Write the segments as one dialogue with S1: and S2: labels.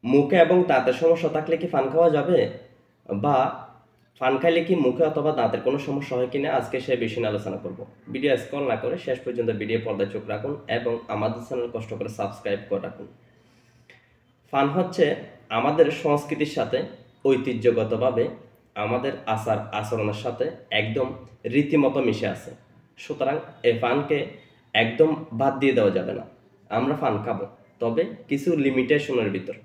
S1: মুখে এবং দাঁতের সমস্যা থাকলে কি পান খাওয়া যাবে, বা পান খাইলে কি মুখে অথবা দাঁতের কোনো সমস্যা হয় কিনা, আজকে সে বিষয় নিয়ে আলোচনা করব। ভিডিও স্ক্রল না করে শেষ পর্যন্ত ভিডিও পর্দায় চোখ রাখুন এবং আমাদের চ্যানেল কষ্ট করে সাবস্ক্রাইব করে রাখুন। পান হচ্ছে আমাদের সংস্কৃতির সাথে ঐতিহ্যগতভাবে আমাদের আচার আচরণের সাথে একদম রীতিমতো মিশে আছে। সুতরাং এই পানকে একদম বাদ দিয়ে দেওয়া যাবে না। আমরা পান খাবো, তবে কিছু লিমিটেশনের ভিতর।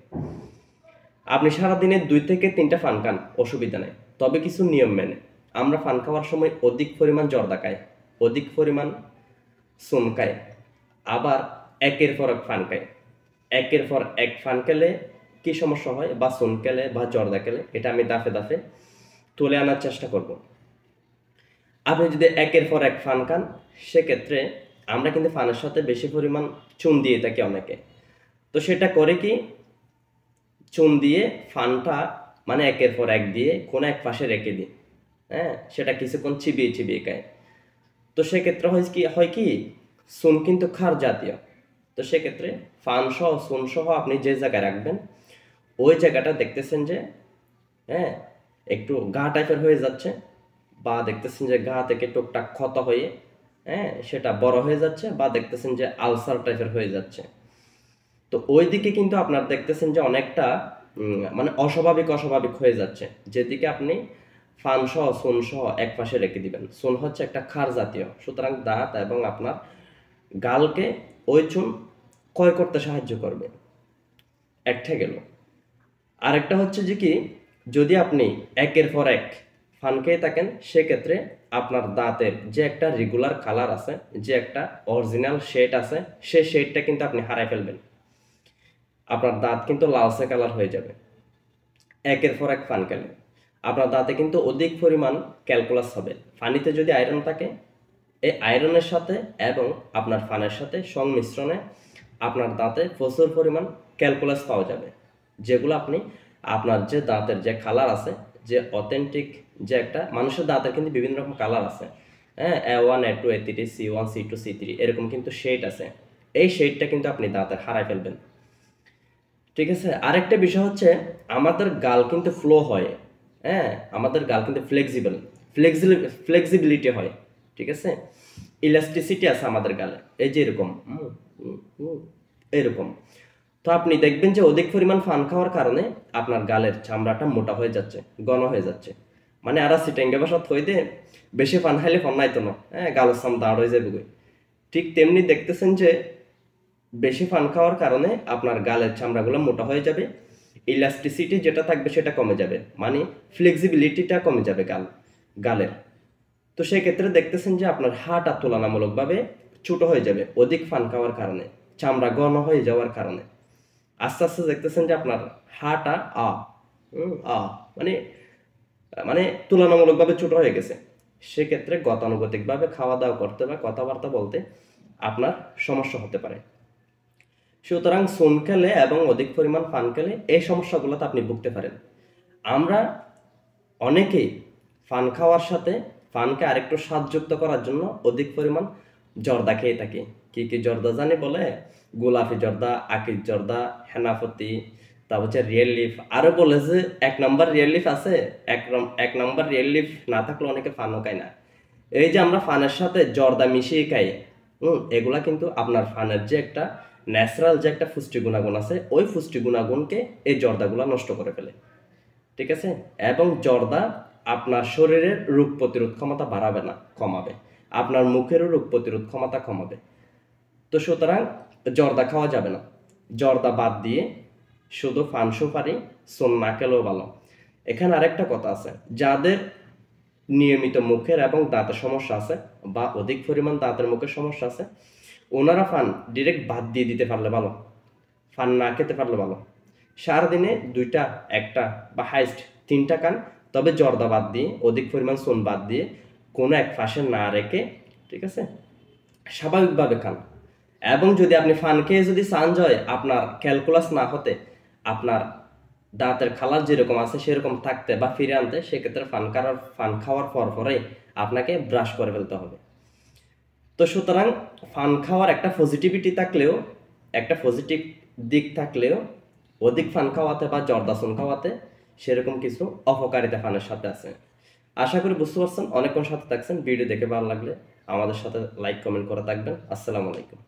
S1: আপনি সারাদিনে 2 থেকে 3টা পান খান, অসুবিধা নেই, তবে কিছু নিয়ম মেনে। আমরা পান খাওয়ার সময় অধিক পরিমাণ জর্দা খাই, অধিক পরিমাণ চুন খাই, আবার একের পর এক পান খাই। একের পর এক পান খেলে কি সমস্যা হয়, বা চুন খেলে বা জর্দা খেলে, এটা আমি দাফে দাফে তুলে আনার চেষ্টা করব। আপনি যদি একের পর এক পান খান, সেক্ষেত্রে আমরা কিন্তু পানের সাথে বেশি পরিমাণ চুন দিয়ে থাকি অনেকে। তো সেটা করে কি, চুন দিয়ে ফানটা মানে একের পর এক দিয়ে কোনো এক পাশে রেখে দিই, হ্যাঁ, সেটা কিছুক্ষণ চিবিয়ে চিবিয়ে খায়। তো সেক্ষেত্রে হয় কি চুন কিন্তু ক্ষার জাতীয়। তো সেক্ষেত্রে ফান সহ চুন সহ আপনি যে জায়গায় রাখবেন, ওই জায়গাটা দেখতেছেন যে, হ্যাঁ, একটু ঘা টাইপের হয়ে যাচ্ছে, বা দেখতেছেন যে ঘা থেকে টুকটাক ক্ষত হয়ে, হ্যাঁ, সেটা বড় হয়ে যাচ্ছে, বা দেখতেছেন যে আলসার টাইপের হয়ে যাচ্ছে। তো ওই দিকে কিন্তু আপনার দেখতেছেন যে অনেকটা মানে অস্বাভাবিক অস্বাভাবিক হয়ে যাচ্ছে, যেদিকে আপনি ফান সহ চুন সহ এক পাশে রেখে দিবেন। চুন হচ্ছে একটা ক্ষার জাতীয়, সুতরাং দাঁত এবং আপনার গালকে ওই চুন ক্ষয় করতে সাহায্য করবে। একটা গেল। আরেকটা হচ্ছে যে কি, যদি আপনি একের পর এক ফান খেয়ে থাকেন, সেক্ষেত্রে আপনার দাঁতের যে একটা রেগুলার কালার আছে, যে একটা অরিজিনাল শেড আছে, সেই শেডটা কিন্তু আপনি হারাই ফেলবেন। আপনার দাঁত কিন্তু লালচে কালার হয়ে যাবে একের পর এক পান খেলে। আপনার দাঁতে কিন্তু অধিক পরিমাণ ক্যালকুলাস হবে। পানিতে যদি আয়রন থাকে, এই আয়রনের সাথে এবং আপনার পানের সাথে সংমিশ্রণে আপনার দাঁতে প্রচুর পরিমাণ ক্যালকুলাস পাওয়া যাবে, যেগুলো আপনি আপনার যে দাঁতের যে কালার আছে, যে অথেন্টিক, যে একটা মানুষের দাঁতের কিন্তু বিভিন্ন রকম কালার আছে, হ্যাঁ, A1 A2 A3 C1 C2 C3 এরকম কিন্তু শেড আছে। এই শেডটা কিন্তু আপনি দাঁতের হারাই ফেলবেন। ঠিক আছে। আরেকটা বিষয় হচ্ছে, আমাদের গাল কিন্তু ফ্লো হয়, হ্যাঁ, আমাদের গাল কিন্তু ফ্লেক্সিবিলিটি হয়, ঠিক আছে, ইলাস্টিসিটি আছে আমাদের গালে, এই যে এরকম এরকম। তো আপনি দেখবেন যে অধিক পরিমাণ পান খাওয়ার কারণে আপনার গালের চামড়াটা মোটা হয়ে যাচ্ছে, ঘন হয়ে যাচ্ছে। মানে আর সিটেঙ্গে বাসা থই দে, বেশি পান খাইলে ফন নাই তো না, হ্যাঁ, গালের চাম দাঁড় হয়ে যাবে। ঠিক তেমনি দেখতেছেন যে বেশি পান খাওয়ার কারণে আপনার গালের চামড়াগুলো মোটা হয়ে যাবে, ইলাস্টিসিটি যেটা থাকবে সেটা কমে যাবে, মানে ফ্লেক্সিবিলিটিটা কমে যাবে গালের। তো সেই ক্ষেত্রে দেখতেছেন যে আপনার হাঁটা তুলনামূলকভাবে ছোট হয়ে যাবে অধিক পান খাওয়ার কারণে, চামড়া ঘন হয়ে যাওয়ার কারণে। আস্তে আস্তে দেখতেছেন যে আপনার হাঁটা আ আ মানে মানে তুলনামূলকভাবে ছোট হয়ে গেছে। সেক্ষেত্রে গতানুগতিকভাবে খাওয়া দাওয়া করতে বা কথাবার্তা বলতে আপনার সমস্যা হতে পারে। সুতরাং চুন খেলে এবং অধিক পরিমাণ পান খেলে এই সমস্যাগুলোতে আপনি ভুগতে পারেন। আমরা অনেকেই পান খাওয়ার সাথে পানকে আরেকটু স্বাদযুক্ত করার জন্য অধিক পরিমাণ জর্দা খেয়ে থাকি। কি কি জর্দা জানি বলে, গোলাপি জর্দা, আকির জর্দা, হেনাপতি, তারপর হচ্ছে রিয়েল লিফ, আরো বলে যে 1 নম্বর রিয়েল লিফ আছে। এক নম্বর রিয়েল লিফ না থাকলে অনেকে পানও খায় না। এই যে আমরা পানের সাথে জর্দা মিশিয়ে খাই, এগুলা কিন্তু আপনার পানের যে একটা ন্যাচারাল যে একটা পুষ্টি গুণাগুণ আছে, ওই পুষ্টি গুণাগুণকে এই জর্দাগুলা নষ্ট করে ফেলে। ঠিক আছে। এবং জর্দা আপনার শরীরের রোগ প্রতিরোধ ক্ষমতা বাড়াবে না, কমাবে। আপনার মুখেরও রোগ প্রতিরোধ ক্ষমতা কমাবে। তো সুতরাং জর্দা খাওয়া যাবে না। জর্দা বাদ দিয়ে শুধু পান সুপারি, চুন না খেলেও ভালো। এখানে আরেকটা কথা আছে, যাদের নিয়মিত মুখের এবং দাঁতের সমস্যা আছে, বা অধিক পরিমাণ দাঁতের মুখের সমস্যা আছে, ওনারা পান ডিরেক্ট বাদ দিয়ে দিতে পারলে ভালো, পান না খেতে পারলে ভালো। সারাদিনে 2টা, 1টা বা হাইস্ট 3টা খান, তবে জর্দা বাদ দিয়ে, অধিক পরিমাণ চুন বাদ দিয়ে, কোনো এক পাশে না রেখে, ঠিক আছে, স্বাভাবিকভাবে খান। এবং যদি আপনি পান খেয়ে যদি চান যায় আপনার ক্যালকুলাস না হতে, আপনার দাঁতের খালার যেরকম আছে সেরকম থাকতে বা ফিরে আনতে, সেক্ষেত্রে পান খাওয়ার পরেই আপনাকে ব্রাশ করে ফেলতে হবে। তো সুতরাং পান খাওয়ার একটা পজিটিভিটি থাকলেও, একটা পজিটিভ দিক থাকলেও, অধিক ফান খাওয়াতে বা জর্দাসন খাওয়াতে সেরকম কিছু অপকারিতা ফানের সাথে আছে। আশা করি বুঝতে পারছেন। অনেকক্ষণ সাথে থাকছেন। ভিডিও দেখে ভালো লাগলে আমাদের সাথে লাইক কমেন্ট করে থাকবেন। আসসালামু আলাইকুম।